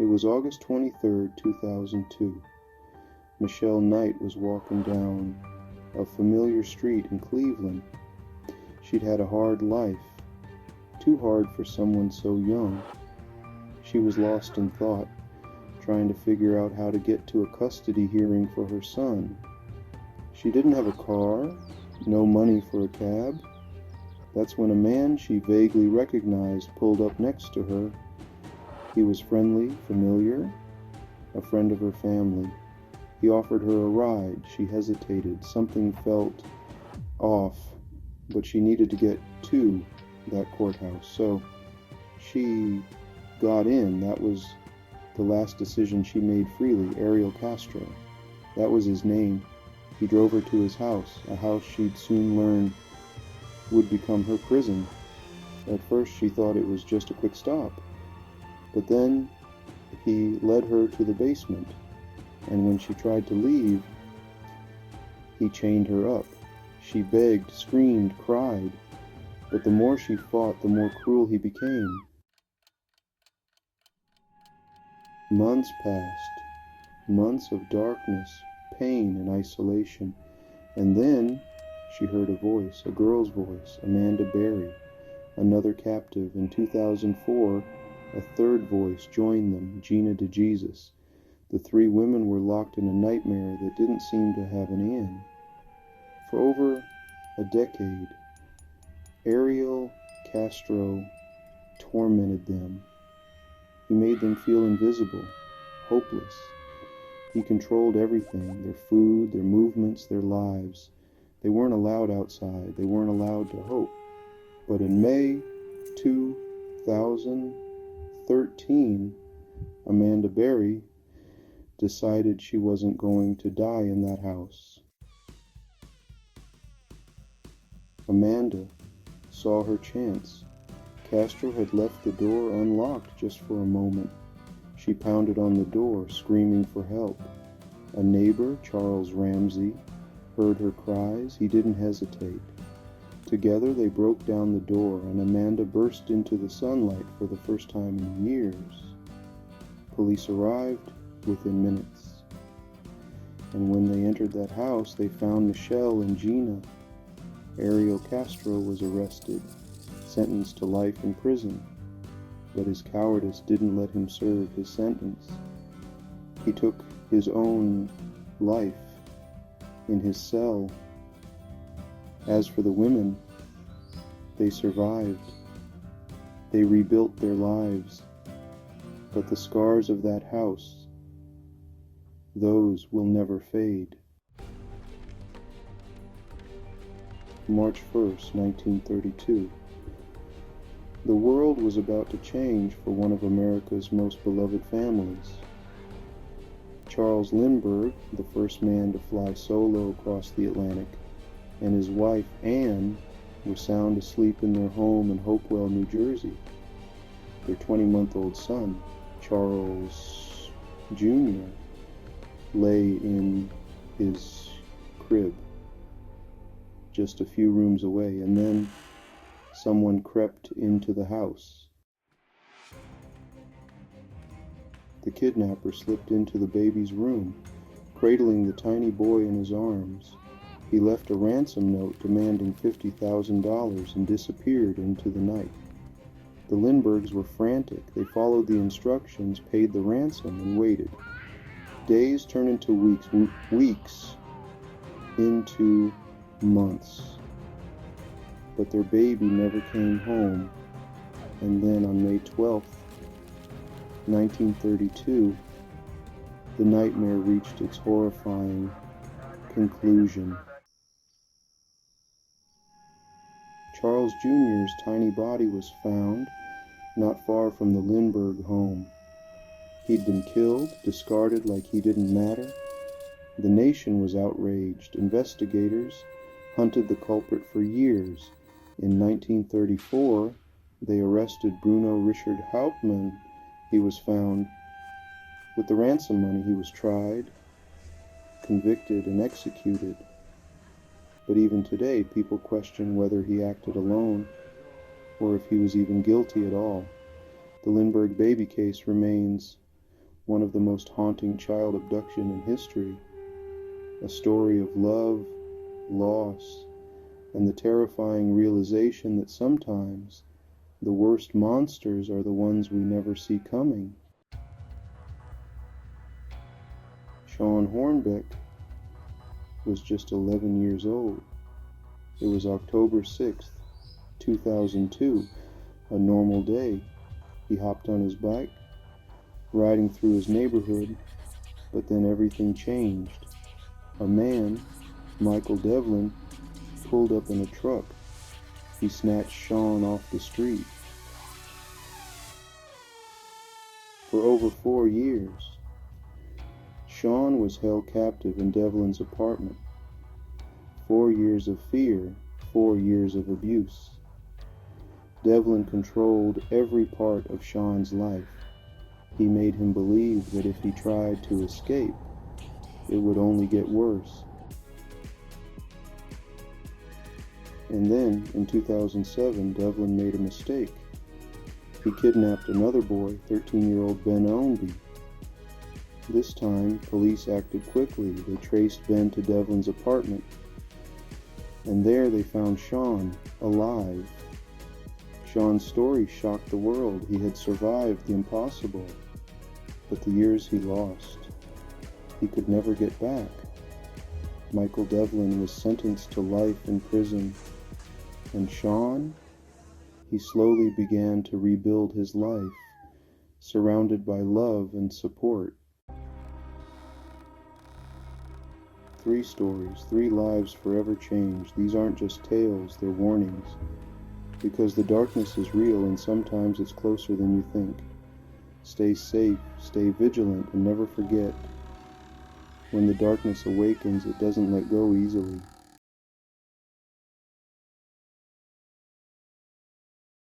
It was August 23rd, 2002. Michelle Knight was walking down a familiar street in Cleveland. She'd had a hard life, too hard for someone so young. She was lost in thought, trying to figure out how to get to a custody hearing for her son. She didn't have a car, no money for a cab. That's when a man she vaguely recognized pulled up next to her. He was friendly, familiar, a friend of her family. He offered her a ride. She hesitated. Something felt off, but she needed to get to that courthouse. So she got in. That was the last decision she made freely. Ariel Castro. That was his name. He drove her to his house, a house she'd soon learn would become her prison. At first she thought it was just a quick stop. But then he led her to the basement, and when she tried to leave, he chained her up. She begged, screamed, cried, but the more she fought, the more cruel he became. Months passed, months of darkness, pain, and isolation, and then she heard a voice, a girl's voice, Amanda Berry, another captive. In 2004, a third voice joined them, Gina DeJesus. The three women were locked in a nightmare that didn't seem to have an end. For over a decade, Ariel Castro tormented them. He made them feel invisible, hopeless. He controlled everything, their food, their movements, their lives. They weren't allowed outside. They weren't allowed to hope. But in May 2013, Amanda Berry decided she wasn't going to die in that house. Amanda saw her chance. Castro had left the door unlocked just for a moment. She pounded on the door, screaming for help. A neighbor, Charles Ramsey, heard her cries. He didn't hesitate. Together they broke down the door, and Amanda burst into the sunlight for the first time in years. Police arrived within minutes. And when they entered that house, they found Michelle and Gina. Ariel Castro was arrested, sentenced to life in prison, but his cowardice didn't let him serve his sentence. He took his own life in his cell. As for the women, they survived. They rebuilt their lives, but the scars of that house, those will never fade. March 1st, 1932. The world was about to change for one of America's most beloved families. Charles Lindbergh, the first man to fly solo across the Atlantic, and his wife, Anne, were sound asleep in their home in Hopewell, New Jersey. Their 20-month-old son, Charles Jr., lay in his crib just a few rooms away, and then someone crept into the house. The kidnapper slipped into the baby's room, cradling the tiny boy in his arms. He left a ransom note demanding $50,000 and disappeared into the night. The Lindberghs were frantic. They followed the instructions, paid the ransom, and waited. Days turned into weeks, weeks into months. But their baby never came home. And then on May 12th, 1932, the nightmare reached its horrifying conclusion. Charles Jr.'s tiny body was found not far from the Lindbergh home. He'd been killed, discarded like he didn't matter. The nation was outraged. Investigators hunted the culprit for years. In 1934, they arrested Bruno Richard Hauptmann. He was found with the ransom money. He was tried, convicted, and executed. But even today, people question whether he acted alone or if he was even guilty at all. The Lindbergh Baby case remains one of the most haunting child abduction in history, a story of love, loss, and the terrifying realization that sometimes the worst monsters are the ones we never see coming. Shawn Hornbeck was just 11 years old. It was October 6th, 2002, a normal day. He hopped on his bike, riding through his neighborhood, but then everything changed. A man, Michael Devlin, pulled up in a truck. He snatched Shawn off the street. For over 4 years, Shawn was held captive in Devlin's apartment. 4 years of fear, 4 years of abuse. Devlin controlled every part of Shawn's life. He made him believe that if he tried to escape, it would only get worse. And then, in 2007, Devlin made a mistake. He kidnapped another boy, 13-year-old Ben Ownby. This time, police acted quickly. They traced Ben to Devlin's apartment, and there they found Shawn, alive. Shawn's story shocked the world. He had survived the impossible, but the years he lost, he could never get back. Michael Devlin was sentenced to life in prison, and Shawn, he slowly began to rebuild his life, surrounded by love and support. 3 stories, 3 lives forever changed. These aren't just tales, they're warnings. Because the darkness is real and sometimes it's closer than you think. Stay safe, stay vigilant, and never forget, when the darkness awakens, it doesn't let go easily.